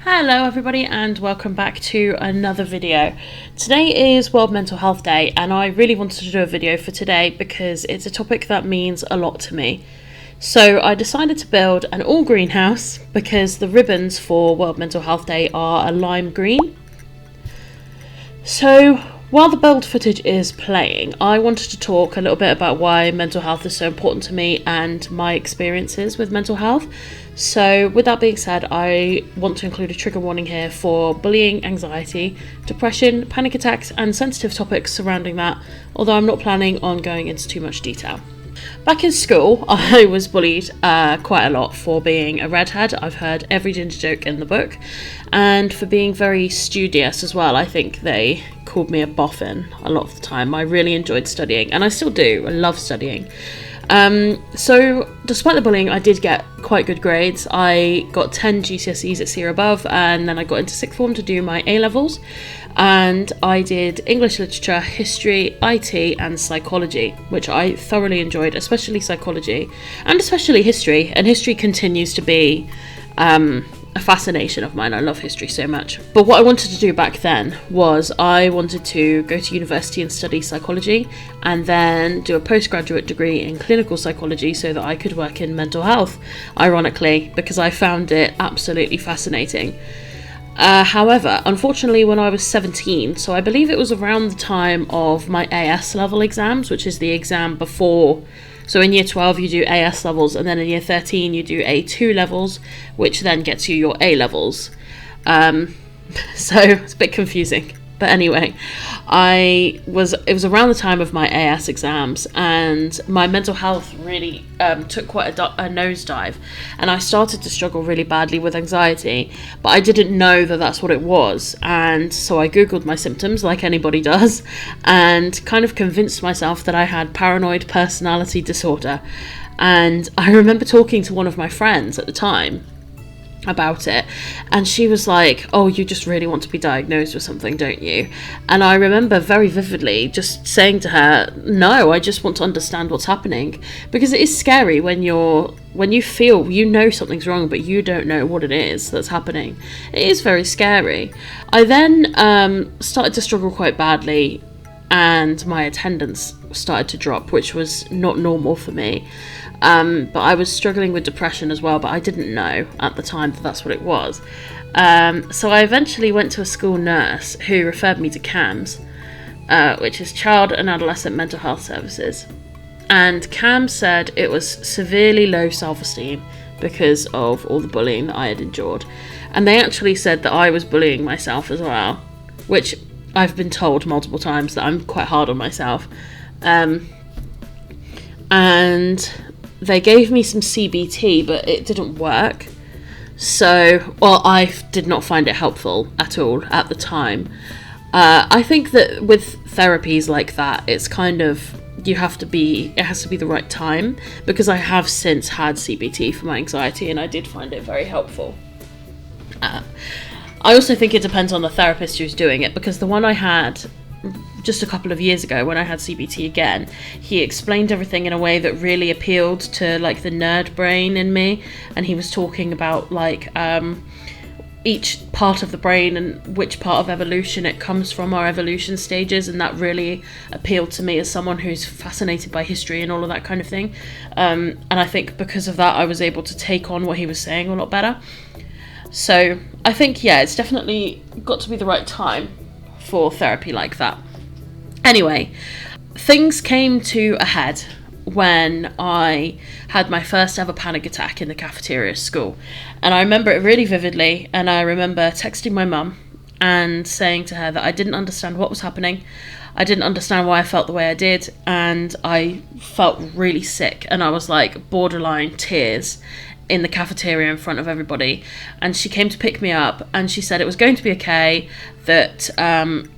Hello everybody and welcome back to another video. Today is World Mental Health Day and I really wanted to do a video for today because it's a topic that means a lot to me. So I decided to build an all greenhouse because the ribbons for World Mental Health Day are a lime green. So while the build footage is playing, I wanted to talk a little bit about why mental health is so important to me and my experiences with mental health. So with that being said, I want to include a trigger warning here for bullying, anxiety, depression, panic attacks and sensitive topics surrounding that, although I'm not planning on going into too much detail. Back in school, I was bullied quite a lot for being a redhead. I've heard every ginger joke in the book, and for being very studious as well. I think they called me a boffin a lot of the time. I really enjoyed studying, and I still do. I love studying. So despite the bullying, I did get quite good grades. I got 10 GCSEs at C or above, and then I got into sixth form to do my A-levels, and I did English literature, history, IT and psychology, which I thoroughly enjoyed, especially psychology and especially history, and history continues to be a fascination of mine. I love history so much. But what I wanted to do back then was I wanted to go to university and study psychology and then do a postgraduate degree in clinical psychology so that I could work in mental health, ironically, because I found it absolutely fascinating. However, unfortunately, when I was 17, so I believe it was around the time of my AS level exams, which is the exam before. So in year 12 you do AS levels, and then in year 13 you do A2 levels, which then gets you your A levels. So it's a bit confusing. But anyway, it was around the time of my AS exams, and my mental health really took quite a nosedive, and I started to struggle really badly with anxiety, but I didn't know that that's what it was, and so I googled my symptoms like anybody does, and kind of convinced myself that I had paranoid personality disorder. And I remember talking to one of my friends at the time about it, and she was like, "Oh, you just really want to be diagnosed with something, don't you?" And I remember very vividly just saying to her, "No, I just want to understand what's happening," because it is scary when you feel you know something's wrong but you don't know what it is that's happening. It is very scary. I then started to struggle quite badly, and my attendance started to drop, which was not normal for me. But I was struggling with depression as well, but I didn't know at the time that that's what it was. So I eventually went to a school nurse who referred me to CAMS, which is Child and Adolescent Mental Health Services. And CAMS said it was severely low self-esteem because of all the bullying that I had endured. And they actually said that I was bullying myself as well, which I've been told multiple times that I'm quite hard on myself. And they gave me some CBT, but it didn't work. So, well, I did not find it helpful at all at the time. I think that with therapies like that, it's kind of, it has to be the right time, because I have since had CBT for my anxiety and I did find it very helpful. I also think it depends on the therapist who's doing it, because the one I had just a couple of years ago when I had CBT again, he explained everything in a way that really appealed to like the nerd brain in me, and he was talking about like each part of the brain and which part of evolution it comes from, our evolution stages, and that really appealed to me as someone who's fascinated by history and all of that kind of thing. And I think because of that I was able to take on what he was saying a lot better. So I think, yeah, it's definitely got to be the right time for therapy like that. Anyway, things came to a head when I had my first ever panic attack in the cafeteria at school. And I remember it really vividly, and I remember texting my mum and saying to her that I didn't understand what was happening. I didn't understand why I felt the way I did, and I felt really sick, and I was like borderline tears in the cafeteria in front of everybody. And she came to pick me up, and she said it was going to be okay, that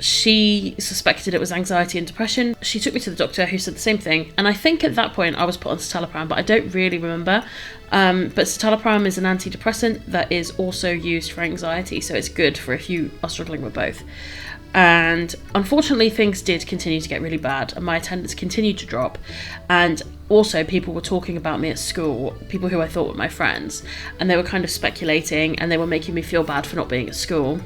she suspected it was anxiety and depression. She took me to the doctor, who said the same thing, and I think at that point I was put on citalopram, but I don't really remember. But citalopram is an antidepressant that is also used for anxiety, so it's good for if you are struggling with both. And unfortunately things did continue to get really bad, and my attendance continued to drop, and also people were talking about me at school, people who I thought were my friends, and they were kind of speculating, and they were making me feel bad for not being at school.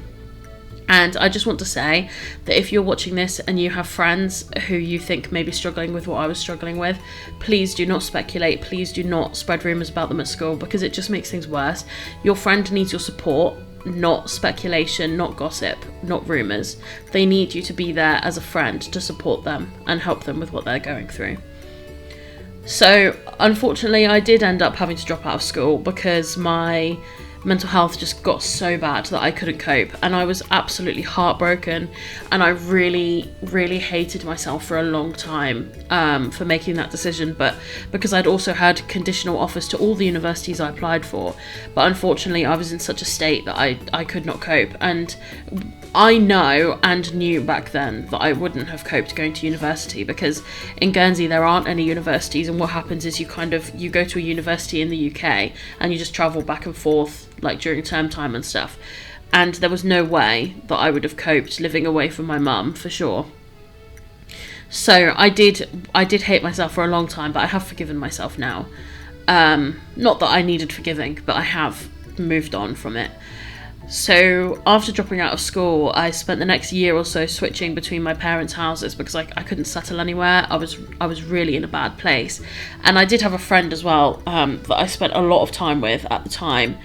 And I just want to say that if you're watching this and you have friends who you think may be struggling with what I was struggling with, please do not speculate. Please do not spread rumours about them at school, because it just makes things worse. Your friend needs your support, not speculation, not gossip, not rumours. They need you to be there as a friend to support them and help them with what they're going through. So unfortunately, I did end up having to drop out of school because my mental health just got so bad that I couldn't cope, and I was absolutely heartbroken, and I really hated myself for a long time for making that decision, but because I'd also had conditional offers to all the universities I applied for, but unfortunately I was in such a state that I could not cope, and I know and knew back then that I wouldn't have coped going to university, because in Guernsey there aren't any universities, and what happens is you go to a university in the UK and you just travel back and forth like during term time and stuff, and there was no way that I would have coped living away from my mum, for sure. So I did hate myself for a long time, but I have forgiven myself now. Not that I needed forgiving, but I have moved on from it. So after dropping out of school, I spent the next year or so switching between my parents' houses because I couldn't settle anywhere. I was really in a bad place, and I did have a friend as well that I spent a lot of time with at the time.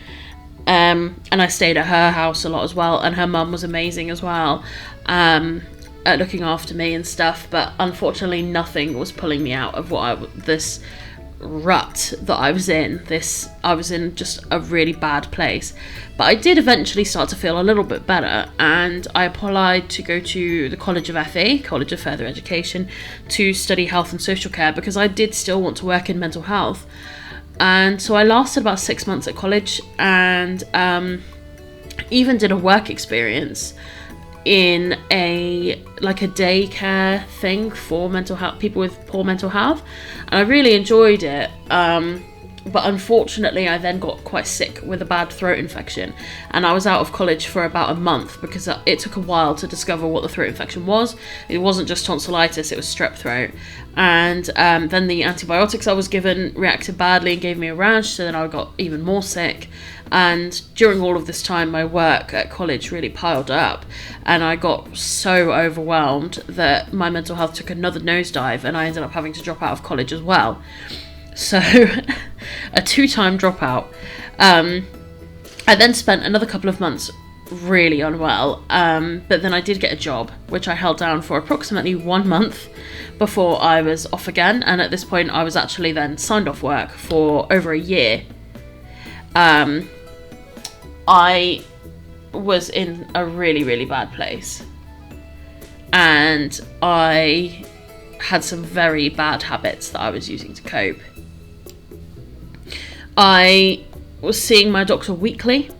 And I stayed at her house a lot as well, and her mum was amazing as well at looking after me and stuff, but unfortunately nothing was pulling me out of this rut that I was in. I was in just a really bad place, but I did eventually start to feel a little bit better, and I applied to go to the College of FE, College of Further Education, to study health and social care, because I did still want to work in mental health. And so I lasted about 6 months at college, and even did a work experience in a daycare thing for mental health, people with poor mental health, and I really enjoyed it. But unfortunately I then got quite sick with a bad throat infection, and I was out of college for about a month because it took a while to discover what the throat infection was. It wasn't just tonsillitis, it was strep throat, and then the antibiotics I was given reacted badly and gave me a rash, so then I got even more sick. And during all of this time my work at college really piled up, and I got so overwhelmed that my mental health took another nosedive, and I ended up having to drop out of college as well. So a 2-time dropout. I then spent another couple of months really unwell, but then I did get a job, which I held down for approximately 1 month before I was off again, and at this point I was actually then signed off work for over a year. I was in a really bad place, and I had some very bad habits that I was using to cope. I was seeing my doctor weekly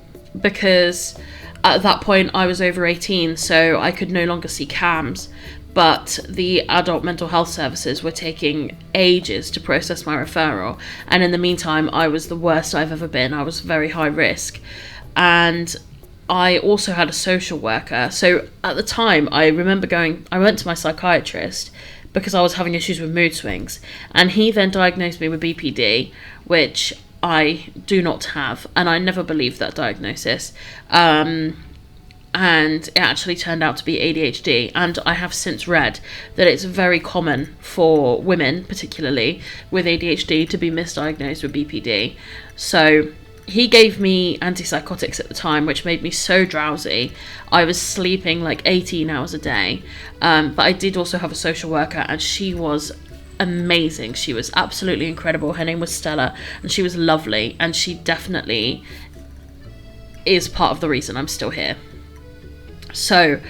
because at that point I was over 18, so I could no longer see CAMHS, but the adult mental health services were taking ages to process my referral, and in the meantime I was the worst I've ever been. I was very high risk, and I also had a social worker. So at the time I remember I went to my psychiatrist because I was having issues with mood swings, and he then diagnosed me with BPD, which I do not have, and I never believed that diagnosis, and it actually turned out to be ADHD, and I have since read that it's very common for women, particularly with ADHD, to be misdiagnosed with BPD. So he gave me antipsychotics at the time, which made me so drowsy. I was sleeping like 18 hours a day, but I did also have a social worker, and she was amazing. She was absolutely incredible. Her name was Stella, and she was lovely, and she definitely is part of the reason I'm still here. So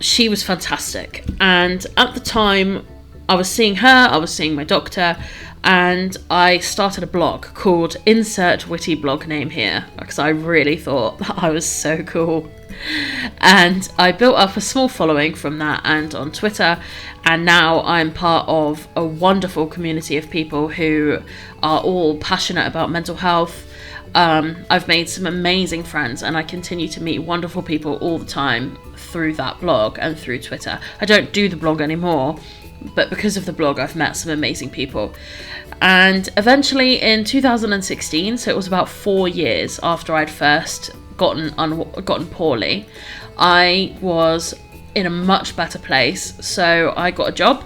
she was fantastic, and at the time I was seeing her, I was seeing my doctor, and I started a blog called Insert Witty Blog Name Here, because I really thought that I was so cool. And I built up a small following from that and on Twitter, and now I'm part of a wonderful community of people who are all passionate about mental health. I've made some amazing friends, and I continue to meet wonderful people all the time through that blog and through Twitter. I don't do the blog anymore, but because of the blog I've met some amazing people. And eventually in 2016, so it was about 4 years after I'd first gotten poorly, I was in a much better place. So I got a job,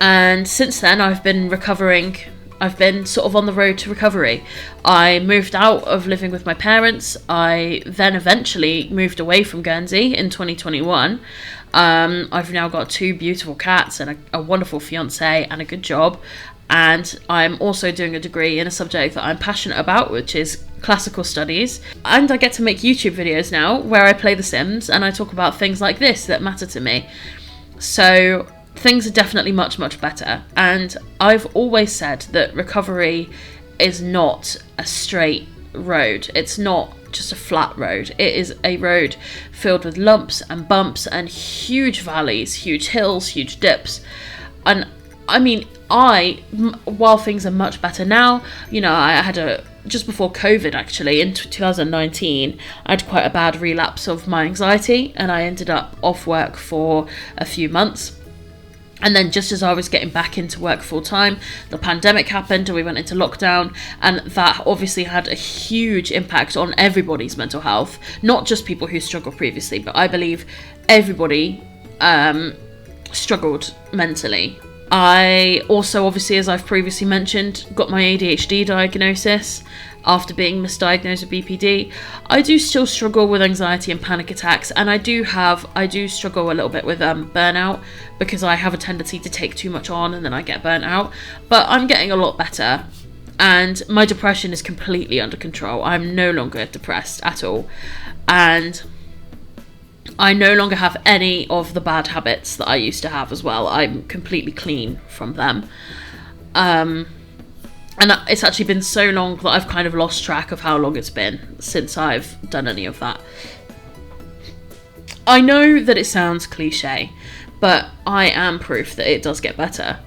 and since then I've been recovering. I've been sort of on the road to recovery. I moved out of living with my parents. I then eventually moved away from Guernsey in 2021. I've now got 2 beautiful cats and a wonderful fiance and a good job. And I'm also doing a degree in a subject that I'm passionate about, which is classical studies. And I get to make YouTube videos now where I play The Sims and I talk about things like this that matter to me. So things are definitely much, much better. And I've always said that recovery is not a straight road. It's not just a flat road. It is a road filled with lumps and bumps and huge valleys, huge hills, huge dips. And I mean, while things are much better now, you know, I had just before COVID actually, in 2019, I had quite a bad relapse of my anxiety and I ended up off work for a few months. And then just as I was getting back into work full time, the pandemic happened and we went into lockdown, and that obviously had a huge impact on everybody's mental health, not just people who struggled previously, but I believe everybody struggled mentally. I also, obviously, as I've previously mentioned, got my ADHD diagnosis after being misdiagnosed with BPD. I do still struggle with anxiety and panic attacks, and I do struggle a little bit with burnout, because I have a tendency to take too much on and then I get burnt out. But I'm getting a lot better, and my depression is completely under control. I'm no longer depressed at all, and I no longer have any of the bad habits that I used to have as well. I'm completely clean from them. And it's actually been so long that I've kind of lost track of how long it's been since I've done any of that. I know that it sounds cliche, but I am proof that it does get better.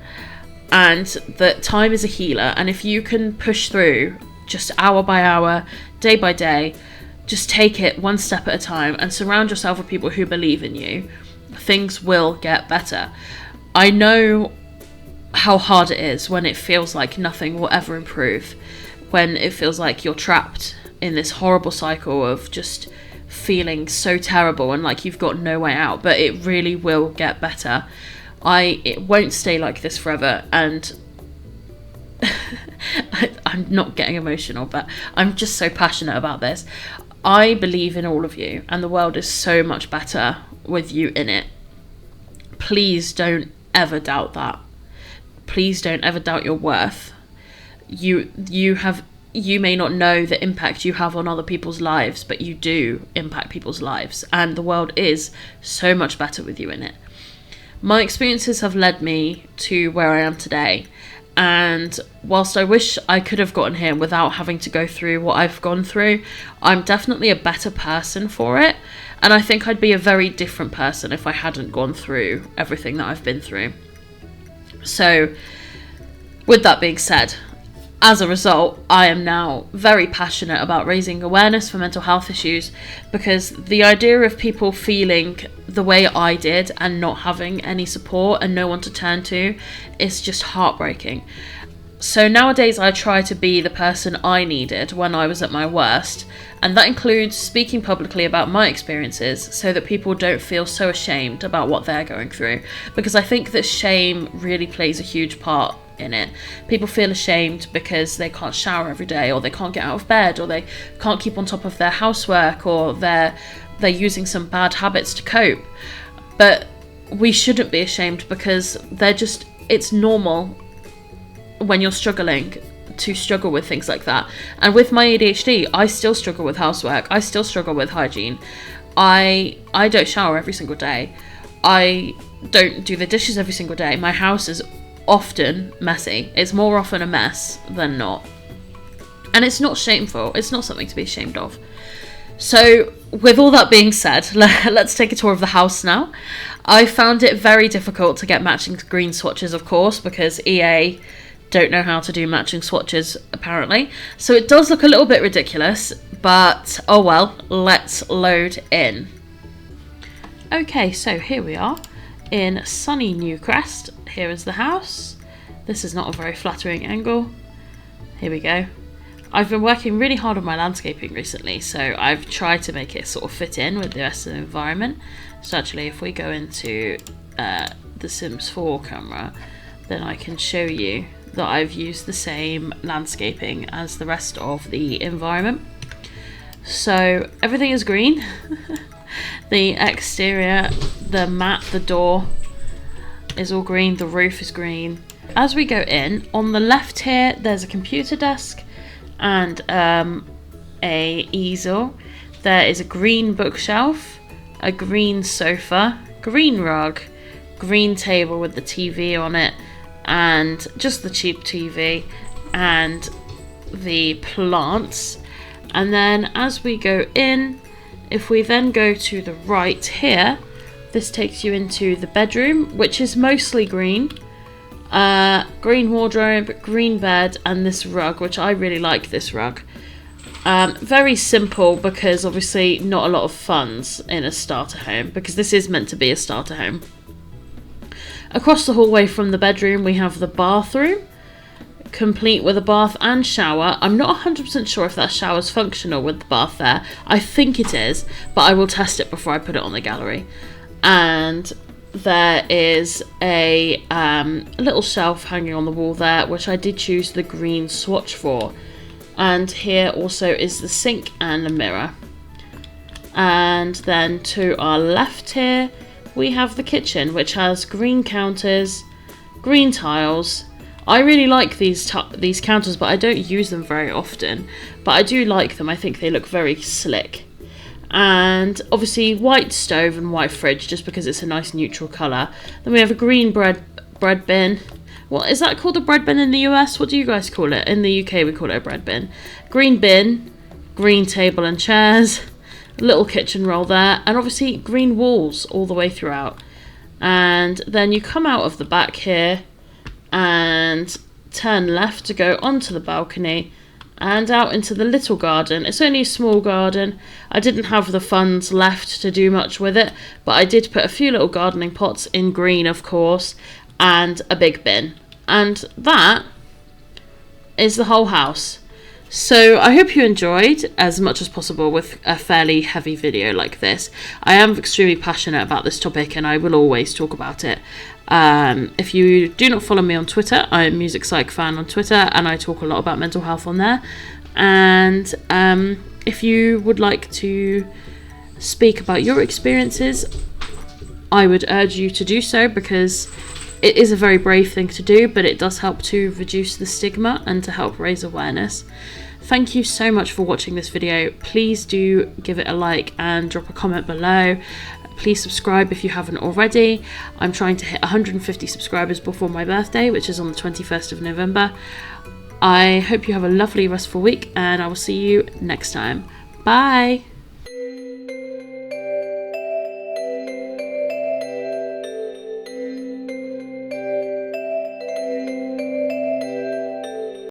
And that time is a healer. And if you can push through just hour by hour, day by day, just take it one step at a time and surround yourself with people who believe in you, things will get better. I know how hard it is when it feels like nothing will ever improve, when it feels like you're trapped in this horrible cycle of just feeling so terrible and like you've got no way out, but it really will get better. It won't stay like this forever, and I'm not getting emotional, but I'm just so passionate about this. I believe in all of you, and the world is so much better with you in it. Please don't ever doubt that. Please don't ever doubt your worth. You may not know the impact you have on other people's lives, but you do impact people's lives, and the world is so much better with you in it. My experiences have led me to where I am today, and whilst I wish I could have gotten here without having to go through what I've gone through, I'm definitely a better person for it, and I think I'd be a very different person if I hadn't gone through everything that I've been through. So, with that being said, as a result, I am now very passionate about raising awareness for mental health issues, because the idea of people feeling the way I did and not having any support and no one to turn to is just heartbreaking. So nowadays I try to be the person I needed when I was at my worst, and that includes speaking publicly about my experiences so that people don't feel so ashamed about what they're going through, because I think that shame really plays a huge part in it. People feel ashamed because they can't shower every day, or they can't get out of bed, or they can't keep on top of their housework, or they're using some bad habits to cope. But we shouldn't be ashamed, because it's normal when you're struggling to struggle with things like that. And with my ADHD, I still struggle with housework. I still struggle with hygiene. I don't shower every single day. I don't do the dishes every single day. My house is often messy. It's more often a mess than not. And it's not shameful. It's not something to be ashamed of. So, with all that being said, let's take a tour of the house now. I found it very difficult to get matching green swatches, of course, because EA don't know how to do matching swatches, apparently. So it does look a little bit ridiculous, but oh well, let's load in. Okay, so here we are in sunny Newcrest. Here is the house. This is not a very flattering angle. Here we go. I've been working really hard on my landscaping recently, so I've tried to make it sort of fit in with the rest of the environment. So actually, if we go into the Sims 4 camera, then I can show you that I've used the same landscaping as the rest of the environment. So everything is green. The exterior, the mat, the door is all green, the roof is green. As we go in, on the left here, there's a computer desk and a easel. There is a green bookshelf, a green sofa, green rug, green table with the TV on it, and just the cheap TV and the plants. And then as we go in, if we then go to the right here, this takes you into the bedroom, which is mostly green. Green wardrobe, green bed, and this rug, which I really like this rug. Very simple, because obviously not a lot of funds in a starter home, because this is meant to be a starter home. Across the hallway from the bedroom we have the bathroom, complete with a bath and shower. I'm not 100% sure if that shower's functional with the bath there. I think it is, but I will test it before I put it on the gallery. And there is a little shelf hanging on the wall there, which I did choose the green swatch for. And here also is the sink and a mirror. And then to our left here, we have the kitchen, which has green counters, green tiles. I really like these counters, but I don't use them very often. But I do like them. I think they look very slick. And obviously white stove and white fridge, just because it's a nice neutral colour. Then we have a green bread bin. What is that called, a bread bin in the US? What do you guys call it? In the UK we call it a bread bin. Green bin, green table and chairs, little kitchen roll there, and obviously green walls all the way throughout. And then you come out of the back here and turn left to go onto the balcony and out into the little garden. It's only a small garden. I didn't have the funds left to do much with it, but I did put a few little gardening pots in green, of course, and a big bin. And that is the whole house. So I hope you enjoyed as much as possible with a fairly heavy video like this. I am extremely passionate about this topic and I will always talk about it. If you do not follow me on Twitter, I am Music Psych Fan on Twitter, and I talk a lot about mental health on there. And if you would like to speak about your experiences, I would urge you to do so, because it is a very brave thing to do, but it does help to reduce the stigma and to help raise awareness. Thank you so much for watching this video. Please do give it a like and drop a comment below. Please subscribe if you haven't already. I'm trying to hit 150 subscribers before my birthday, which is on the 21st of November. I hope you have a lovely restful week, and I will see you next time. Bye!